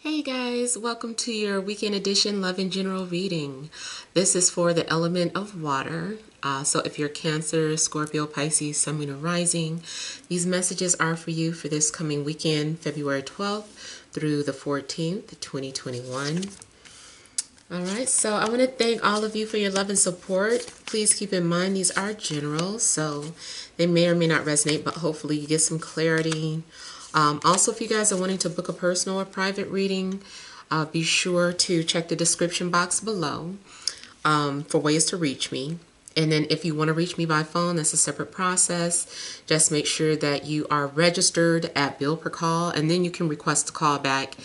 Hey guys, welcome to your weekend edition Love and General reading. This is for the element of water. So if you're Cancer, Scorpio, Pisces, Sun, Moon, or Rising, these messages are for you for this coming weekend, February 12th through the 14th, 2021. All right, so I want to thank all of you for your love and support. Please keep in mind these are general, so they may or may not resonate, but hopefully you get some clarity. Also, if you guys are wanting to book a personal or private reading, be sure to check the description box below for ways to reach me. And then if you want to reach me by phone, that's a separate process. Just make sure that you are registered at bill per call, and then you can request a call back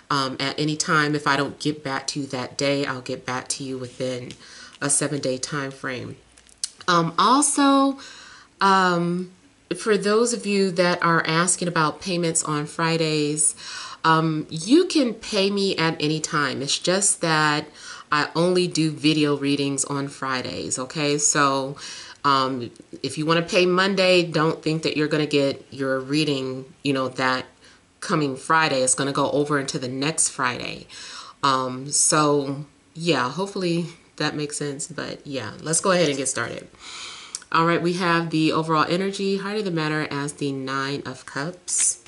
at any time. If I don't get back to you that day, I'll get back to you within a 7-day time frame. Also, for those of you that are asking about payments on Fridays, you can pay me at any time. It's just that I only do video readings on Fridays, okay? So if you want to pay Monday, don't think that you're going to get your reading, that coming Friday. It's going to go over into the next Friday. So, yeah, hopefully that makes sense. But, yeah, let's go ahead and get started. All right, we have the overall energy, heart of the matter, as the 9 of Cups.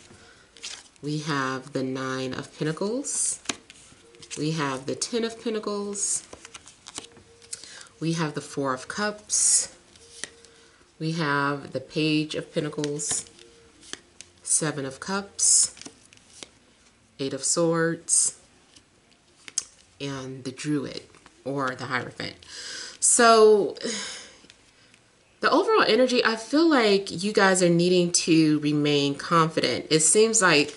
We have the 9 of Pentacles. We have the 10 of Pentacles. We have the 4 of Cups. We have the Page of Pentacles, 7 of Cups, 8 of Swords, and the Druid, or the Hierophant. So the overall energy, I feel like you guys are needing to remain confident. It seems like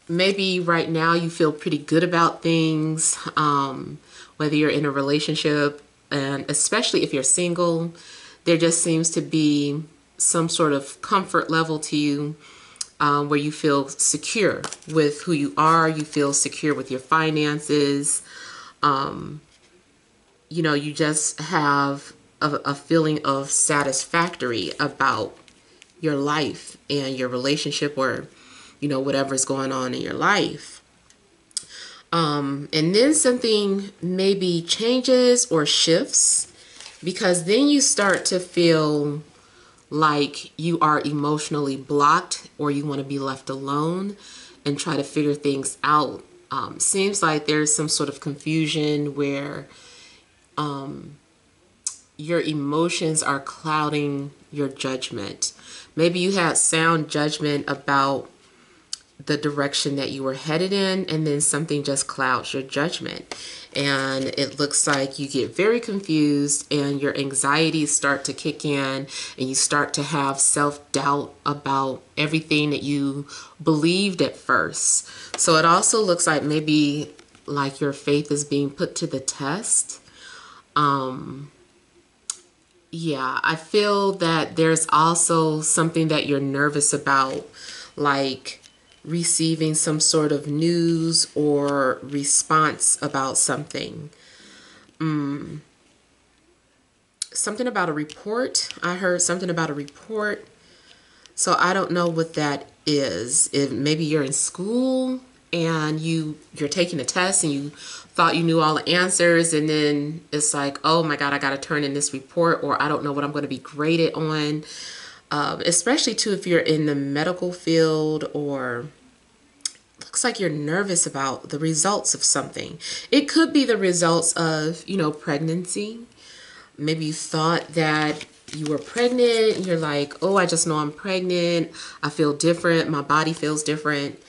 maybe right now you feel pretty good about things, whether you're in a relationship, and especially if you're single, there just seems to be some sort of comfort level to you where you feel secure with who you are. You feel secure with your finances. You just have a feeling of satisfactory about your life and your relationship, or whatever is going on in your life. And then something maybe changes or shifts, because then you start to feel like you are emotionally blocked, or you want to be left alone and try to figure things out. Seems like there's some sort of confusion where your emotions are clouding your judgment. Maybe you had sound judgment about the direction that you were headed in, and then something just clouds your judgment. And it looks like you get very confused, and your anxieties start to kick in, and you start to have self-doubt about everything that you believed at first. So it also looks like maybe like your faith is being put to the test. Yeah, I feel that there's also something that you're nervous about, like receiving some sort of news or response about something. Something about a report. I heard something about a report. So I don't know what that is. If maybe you're in school and you're taking a test and you thought you knew all the answers, and then it's like, oh my God, I got to turn in this report, or I don't know what I'm going to be graded on. Especially too if you're in the medical field, or looks like you're nervous about the results of something. It could be the results of, pregnancy. Maybe you thought that you were pregnant and you're like, oh, I just know I'm pregnant. I feel different. My body feels different.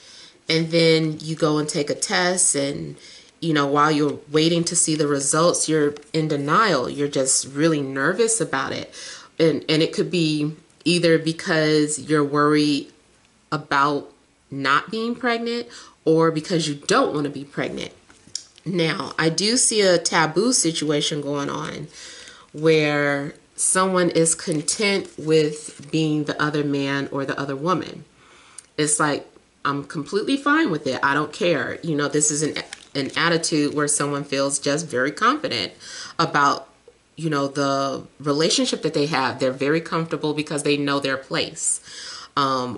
And then you go and take a test, and while you're waiting to see the results, you're in denial. You're just really nervous about it. And it could be either because you're worried about not being pregnant, or because you don't want to be pregnant. Now, I do see a taboo situation going on where someone is content with being the other man or the other woman. It's like, I'm completely fine with it. I don't care. This is an attitude where someone feels just very confident about, the relationship that they have. They're very comfortable because they know their place.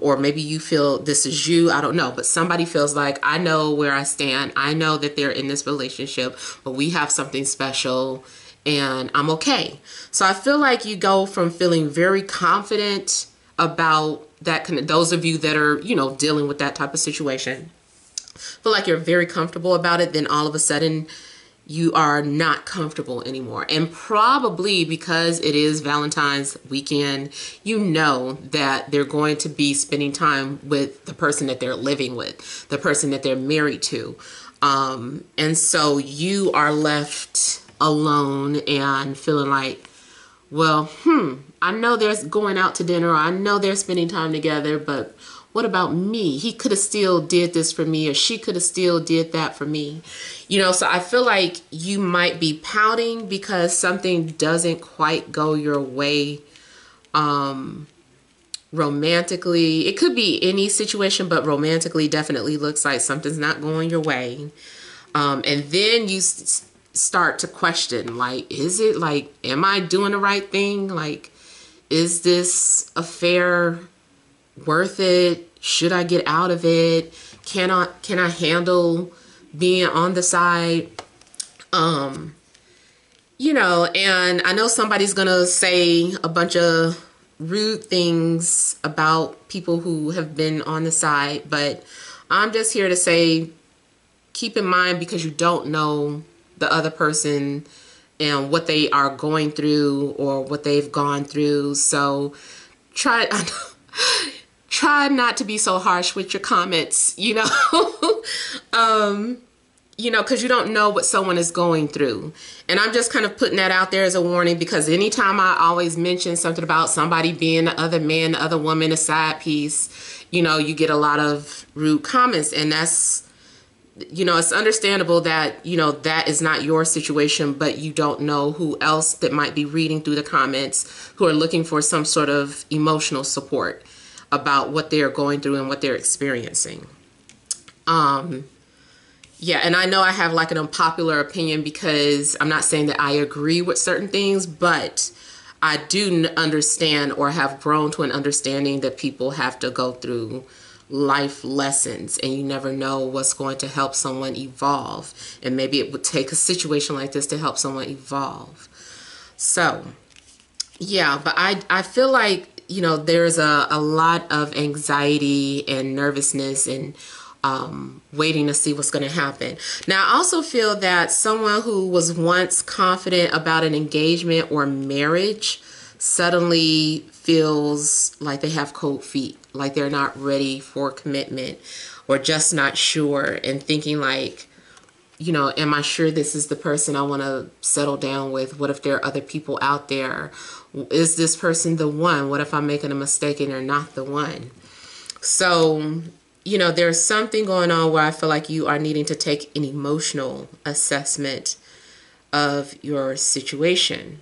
or maybe you feel this is you, I don't know, but somebody feels like, I know where I stand. I know that they're in this relationship, but we have something special and I'm okay. So I feel like you go from feeling very confident about that, those of you that are, you know, dealing with that type of situation, feel like you're very comfortable about it, then all of a sudden you are not comfortable anymore. And probably because it is Valentine's weekend, you know that they're going to be spending time with the person that they're living with, the person that they're married to. And so you are left alone and feeling like, well, I know they're going out to dinner, or I know they're spending time together, but what about me? He could have still did this for me, or she could have still did that for me. You know, so I feel like you might be pouting because something doesn't quite go your way romantically. It could be any situation, but romantically definitely looks like something's not going your way. And then you start to question, like, is it like, am I doing the right thing? Like, is this affair worth it? Should I get out of it? Can I handle being on the side? You know, and I know somebody's gonna say a bunch of rude things about people who have been on the side, but I'm just here to say, keep in mind, because you don't know the other person and what they are going through or what they've gone through. So try not to be so harsh with your comments, you know. You know, because you don't know what someone is going through. And I'm just kind of putting that out there as a warning, because anytime I always mention something about somebody being the other man, the other woman, a side piece, you know, you get a lot of rude comments. And that's, you know, it's understandable that, you know, that is not your situation, but you don't know who else that might be reading through the comments who are looking for some sort of emotional support about what they're going through and what they're experiencing. Yeah, and I know I have like an unpopular opinion, because I'm not saying that I agree with certain things, but I do understand, or have grown to an understanding, that people have to go through life lessons, and you never know what's going to help someone evolve. And maybe it would take a situation like this to help someone evolve. So, yeah, but I feel like, you know, there's a lot of anxiety and nervousness and waiting to see what's going to happen. Now, I also feel that someone who was once confident about an engagement or marriage suddenly feels like they have cold feet, like they're not ready for commitment, or just not sure, and thinking like, you know, am I sure this is the person I want to settle down with? What if there are other people out there? Is this person the one? What if I'm making a mistake and they're not the one? So, you know, there's something going on where I feel like you are needing to take an emotional assessment of your situation.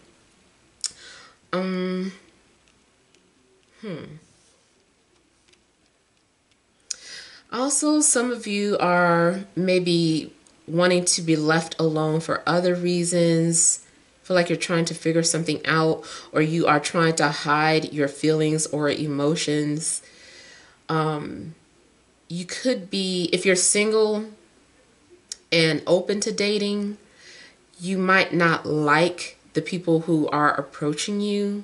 Also, some of you are maybe wanting to be left alone for other reasons. Feel like you're trying to figure something out, or you are trying to hide your feelings or emotions. You could be, if you're single and open to dating, you might not like the people who are approaching you.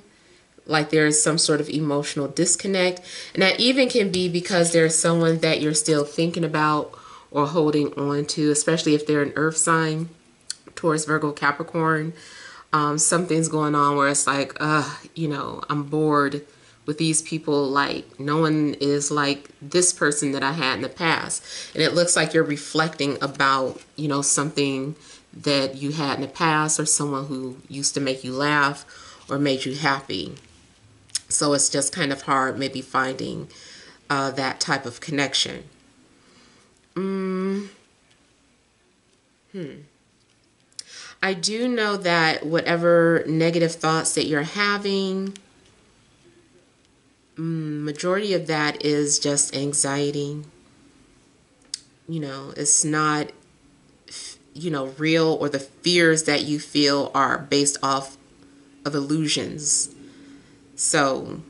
Like there's some sort of emotional disconnect. And that even can be because there's someone that you're still thinking about or holding on to, especially if they're an earth sign, Taurus, Virgo, Capricorn. Something's going on where it's like, you know, I'm bored with these people. Like, no one is like this person that I had in the past. And it looks like you're reflecting about, you know, something that you had in the past, or someone who used to make you laugh or made you happy. So it's just kind of hard maybe finding that type of connection. I do know that whatever negative thoughts that you're having, majority of that is just anxiety. You know, it's not, you know, real, or the fears that you feel are based off of illusions. So,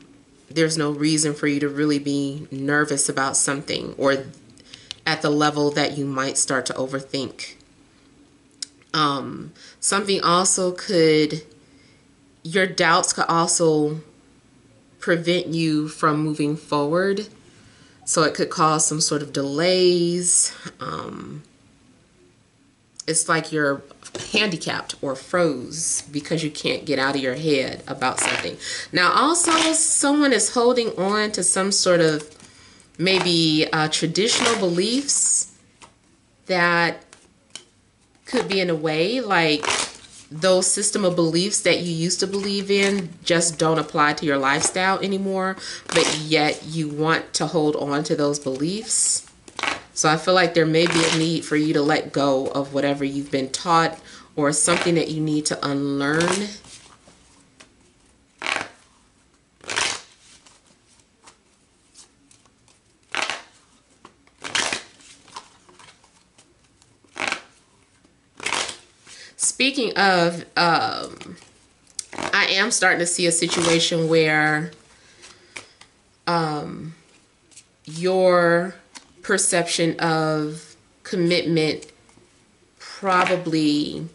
there's no reason for you to really be nervous about something, or at the level that you might start to overthink. Something also could, your doubts could also prevent you from moving forward. So it could cause some sort of delays. It's like you're handicapped or froze because you can't get out of your head about something. Now, also, someone is holding on to some sort of maybe traditional beliefs that could be in a way like those system of beliefs that you used to believe in just don't apply to your lifestyle anymore, but yet you want to hold on to those beliefs. So I feel like there may be a need for you to let go of whatever you've been taught, or something that you need to unlearn. Speaking of, I am starting to see a situation where your perception of commitment probably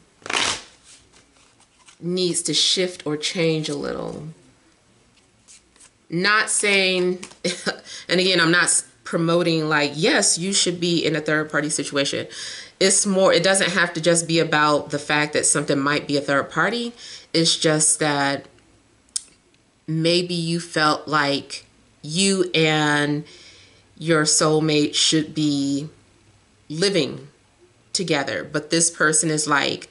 needs to shift or change a little. Not saying, and again, I'm not promoting like, yes, you should be in a third party situation. It's more, it doesn't have to just be about the fact that something might be a third party. It's just that maybe you felt like you and your soulmate should be living together, but this person is like,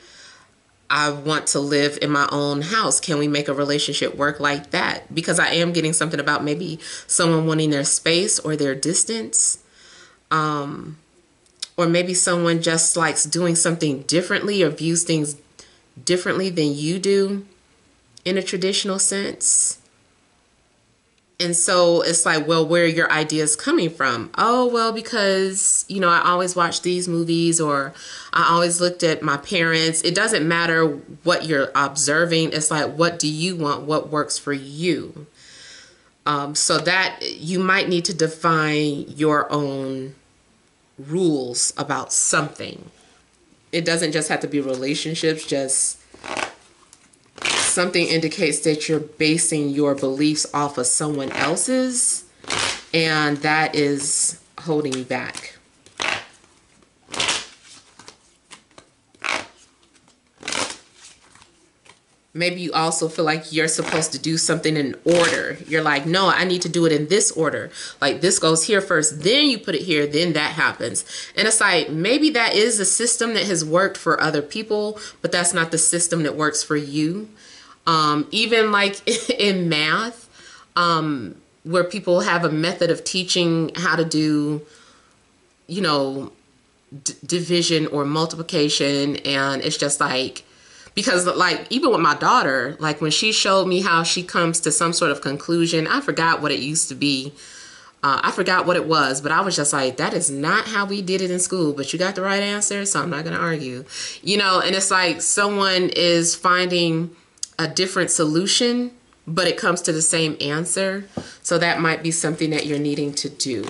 I want to live in my own house. Can we make a relationship work like that? Because I am getting something about maybe someone wanting their space or their distance. Or maybe someone just likes doing something differently or views things differently than you do in a traditional sense. And so it's like, well, where are your ideas coming from? Oh, well, because, you know, I always watched these movies, or I always looked at my parents. It doesn't matter what you're observing. It's like, what do you want? What works for you? So that you might need to define your own rules about something. It doesn't just have to be relationships, just something indicates that you're basing your beliefs off of someone else's, and that is holding you back. Maybe you also feel like you're supposed to do something in order. You're like, no, I need to do it in this order. Like, this goes here first, then you put it here, then that happens. And it's like, maybe that is a system that has worked for other people, but that's not the system that works for you. Even like in math, where people have a method of teaching how to do, you know, division or multiplication, and it's just like, because like even with my daughter, like when she showed me how she comes to some sort of conclusion, I forgot what it used to be. I forgot what it was, but I was just like, that is not how we did it in school, but you got the right answer, so I'm not going to argue, you know. And it's like someone is finding a different solution, but it comes to the same answer. So that might be something that you're needing to do.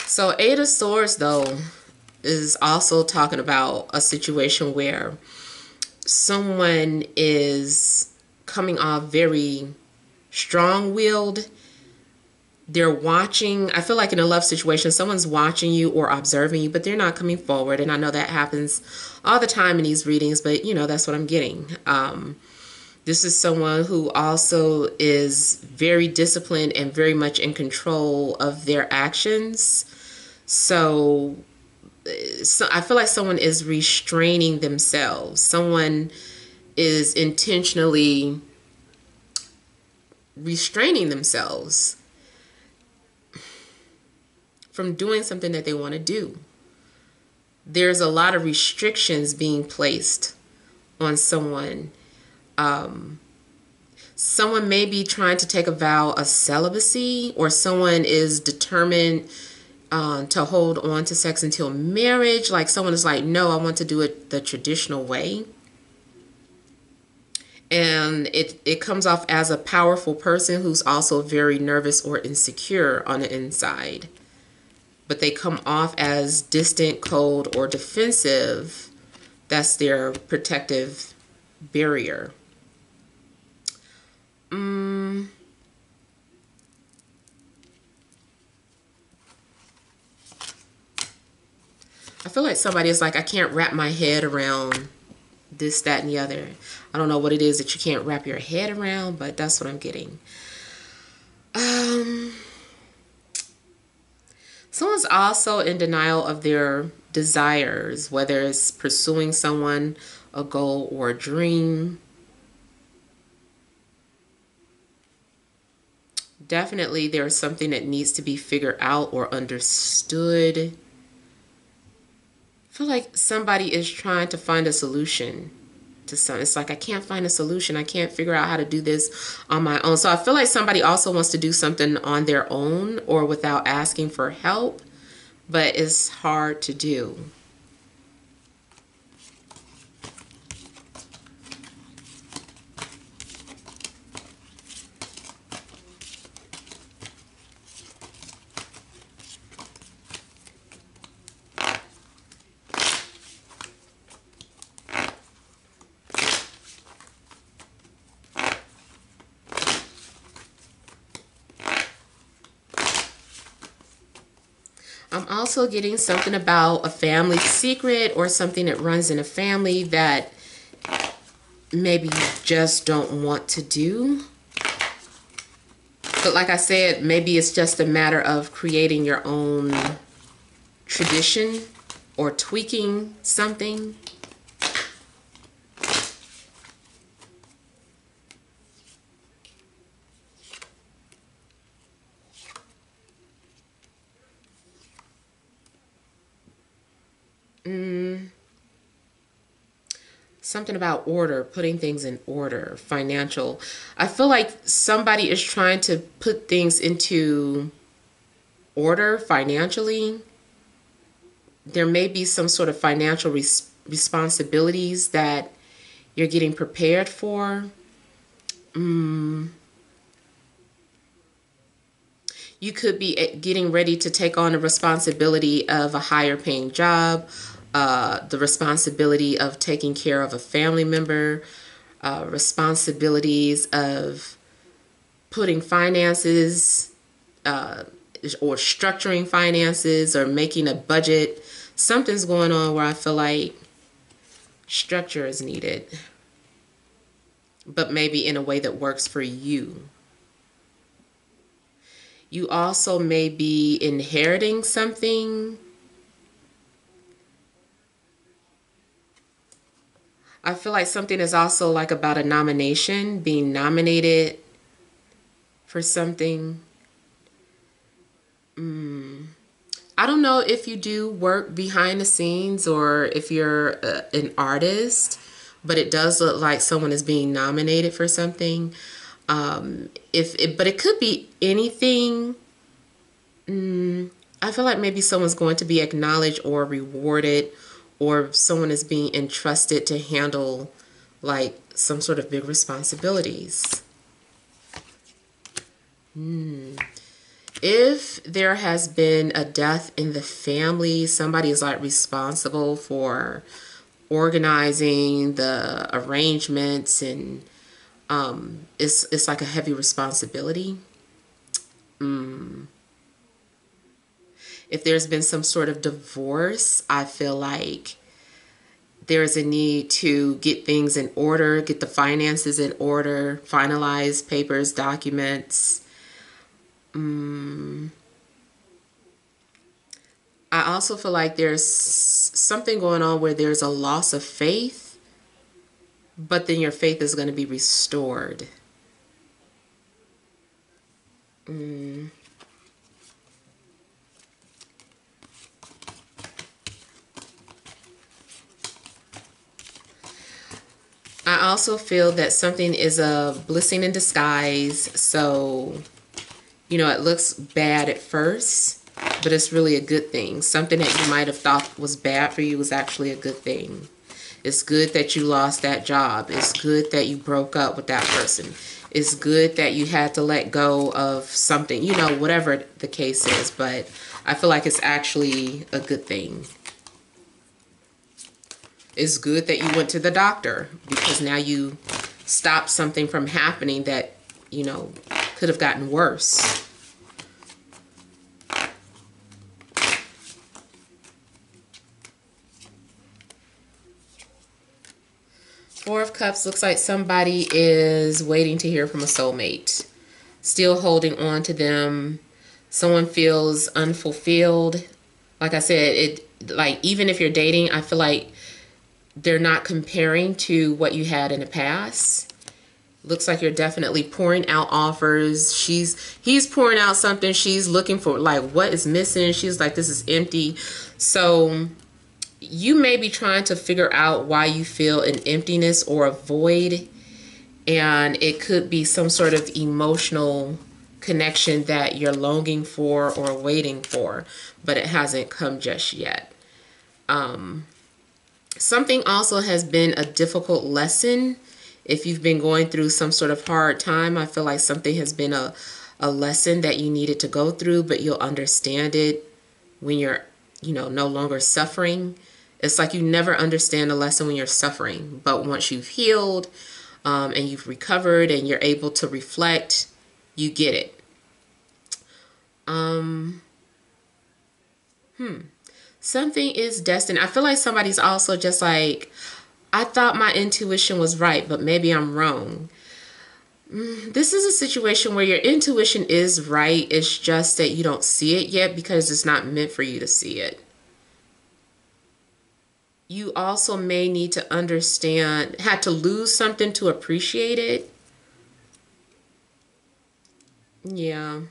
So Eight of Swords, though, is also talking about a situation where someone is coming off very strong-willed. They're watching. I feel like in a love situation, someone's watching you or observing you, but they're not coming forward. And I know that happens all the time in these readings, but, you know, that's what I'm getting. This is someone who also is very disciplined and very much in control of their actions. So I feel like someone is restraining themselves. Someone is intentionally restraining themselves from doing something that they want to do. There's a lot of restrictions being placed on someone. Someone may be trying to take a vow of celibacy, or someone is determined to hold on to sex until marriage. Like someone is like, no, I want to do it the traditional way. And it comes off as a powerful person who's also very nervous or insecure on the inside. But they come off as distant, cold, or defensive. That's their protective barrier. I feel like somebody is like, I can't wrap my head around this, that, and the other. I don't know what it is that you can't wrap your head around, but that's what I'm getting. Someone's also in denial of their desires, whether it's pursuing someone, a goal, or a dream. Definitely there's something that needs to be figured out or understood. I feel like somebody is trying to find a solution to something. It's like, I can't find a solution. I can't figure out how to do this on my own. So I feel like somebody also wants to do something on their own or without asking for help, but it's hard to do. I'm also getting something about a family secret or something that runs in a family that maybe you just don't want to do. But like I said, maybe it's just a matter of creating your own tradition or tweaking something. Something about order, putting things in order, financial. I feel like somebody is trying to put things into order financially. There may be some sort of financial responsibilities that you're getting prepared for. You could be getting ready to take on the responsibility of a higher paying job, the responsibility of taking care of a family member, responsibilities of putting finances or structuring finances or making a budget. Something's going on where I feel like structure is needed, but maybe in a way that works for you. You also may be inheriting something. I feel like something is also like about a nomination, being nominated for something. I don't know if you do work behind the scenes or if you're an artist, but it does look like someone is being nominated for something. But it could be anything. I feel like maybe someone's going to be acknowledged or rewarded, or someone is being entrusted to handle like some sort of big responsibilities. If there has been a death in the family, somebody is like responsible for organizing the arrangements, and it's like a heavy responsibility. If there's been some sort of divorce, I feel like there's a need to get things in order, get the finances in order, finalize papers, documents. I also feel like there's something going on where there's a loss of faith, but then your faith is going to be restored. I I also feel that something is a blessing in disguise. So, you know, it looks bad at first, but it's really a good thing. Something that you might have thought was bad for you was actually a good thing. It's good that you lost that job. It's good that you broke up with that person. It's good that you had to let go of something, you know, whatever the case is. But I feel like it's actually a good thing. It's good that you went to the doctor because now you stopped something from happening that, you know, could have gotten worse. Four of Cups looks like somebody is waiting to hear from a soulmate. Still holding on to them. Someone feels unfulfilled. Like I said, like even if you're dating, I feel like they're not comparing to what you had in the past. Looks like you're definitely pouring out offers. He's pouring out something. She's looking for like what is missing. She's like, this is empty. So you may be trying to figure out why you feel an emptiness or a void, and it could be some sort of emotional connection that you're longing for or waiting for, but it hasn't come just yet. Something also has been a difficult lesson. If you've been going through some sort of hard time, I feel like something has been a lesson that you needed to go through, but you'll understand it when you're, you know, no longer suffering. It's like you never understand a lesson when you're suffering, but once you've healed and you've recovered and you're able to reflect, you get it. Something is destined. I feel like somebody's also just like, I thought my intuition was right, but maybe I'm wrong. This is a situation where your intuition is right. It's just that you don't see it yet because it's not meant for you to see it. You also may need to understand, had to lose something to appreciate it. Yeah.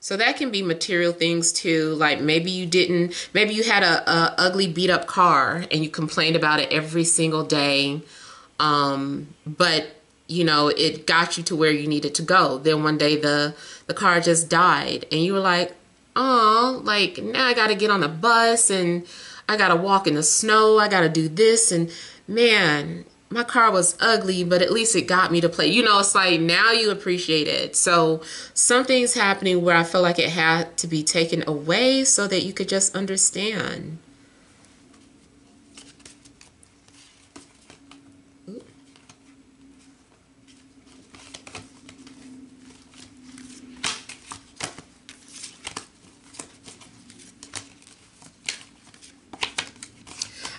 So that can be material things too. Like maybe you had a ugly beat up car and you complained about it every single day. But you know, it got you to where you needed to go. Then one day the car just died and you were like, oh, like now I got to get on the bus and I got to walk in the snow. I got to do this. And man, my car was ugly, but at least it got me to play. You know, it's like now you appreciate it. So something's happening where I feel like it had to be taken away so that you could just understand.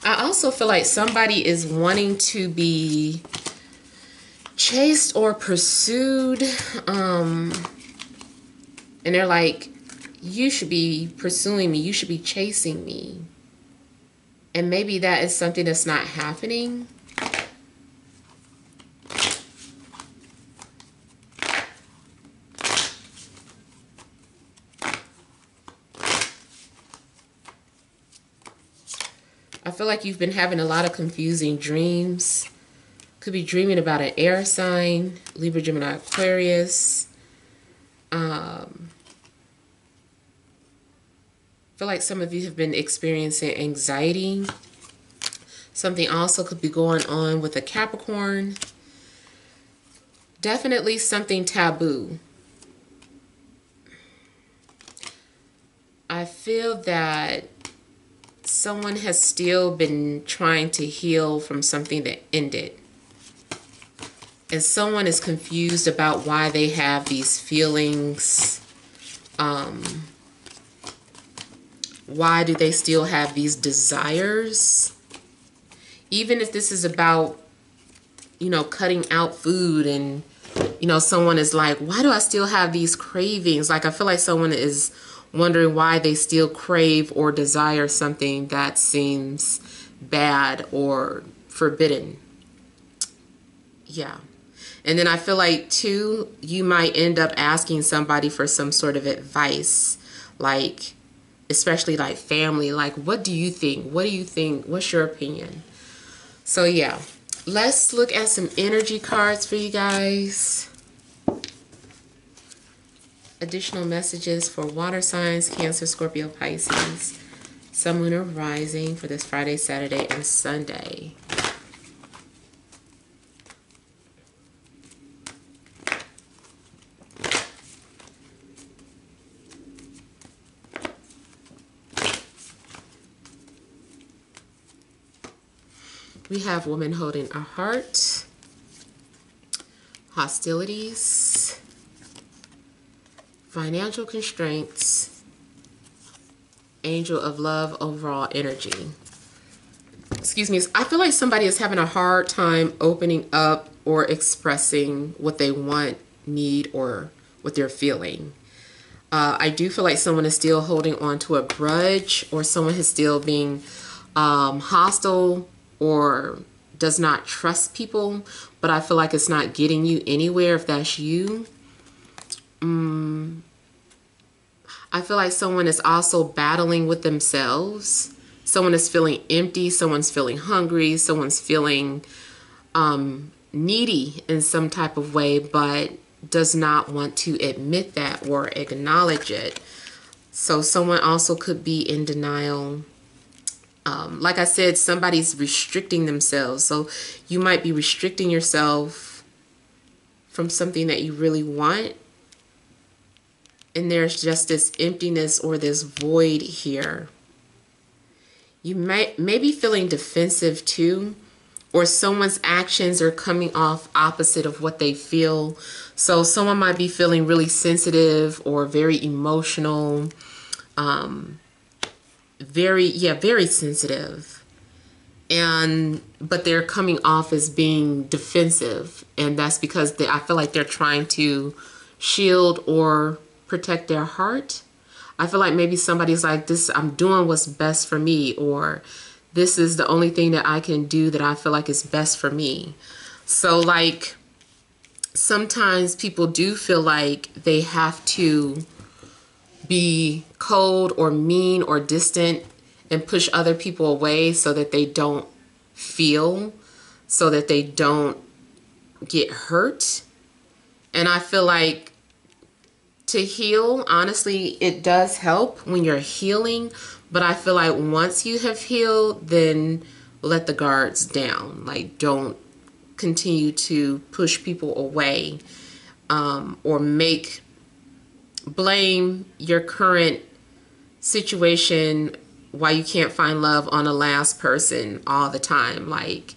I also feel like somebody is wanting to be chased or pursued. And they're like, you should be pursuing me. You should be chasing me. And maybe that is something that's not happening. I feel like you've been having a lot of confusing dreams. Could be dreaming about an air sign, Libra, Gemini, Aquarius. I feel like some of you have been experiencing anxiety. Something also could be going on with a Capricorn. Definitely something taboo. I feel that someone has still been trying to heal from something that ended. And someone is confused about why they have these feelings. Why do they still have these desires? Even if this is about, you know, cutting out food and, you know, someone is like, why do I still have these cravings? Like, I feel like someone is wondering why they still crave or desire something that seems bad or forbidden. Yeah. And then I feel like too, you might end up asking somebody for some sort of advice, like, especially like family, like, what do you think? What do you think? What's your opinion? So yeah, Let's look at some energy cards for you guys. Additional messages for water signs, Cancer, Scorpio, Pisces, Sun, Moon, or Rising for this Friday, Saturday, and Sunday. We have woman holding a heart, hostilities, financial constraints, angel of love, overall energy. Excuse me. I feel like somebody is having a hard time opening up or expressing what they want, need, or what they're feeling. I do feel like someone is still holding on to a grudge, or someone is still being hostile or does not trust people, but I feel like it's not getting you anywhere if that's you. I feel like someone is also battling with themselves. Someone is feeling empty, someone's feeling hungry, someone's feeling needy in some type of way, but does not want to admit that or acknowledge it. So someone also could be in denial. Like I said, somebody's restricting themselves. So you might be restricting yourself from something that you really want. And there's just this emptiness or this void here. You may be feeling defensive too, or someone's actions are coming off opposite of what they feel. So someone might be feeling really sensitive or very emotional, very sensitive, but they're coming off as being defensive, and that's because I feel like they're trying to shield or protect their heart. I feel like maybe somebody's like, this, I'm doing what's best for me, or this is the only thing that I can do that I feel like is best for me. So like sometimes people do feel like they have to be cold or mean or distant and push other people away so that they don't feel, so that they don't get hurt. And I feel like to heal, honestly, it does help when you're healing, but I feel like once you have healed, then let the guards down. Like, don't continue to push people away, or blame your current situation why you can't find love on the last person all the time. Like,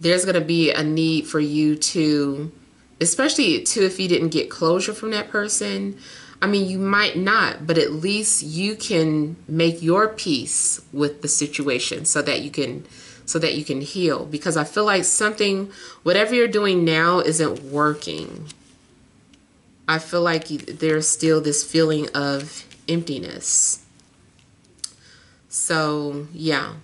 there's going to be a need for you to, especially too if you didn't get closure from that person. I mean, you might not, but at least you can make your peace with the situation so that you can heal. Because I feel like whatever you're doing now isn't working. I feel like there's still this feeling of emptiness. So yeah,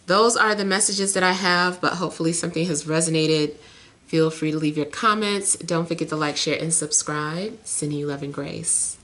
those are the messages that I have, but hopefully something has resonated. Feel free to leave your comments. Don't forget to like, share, and subscribe. Sending you love and grace.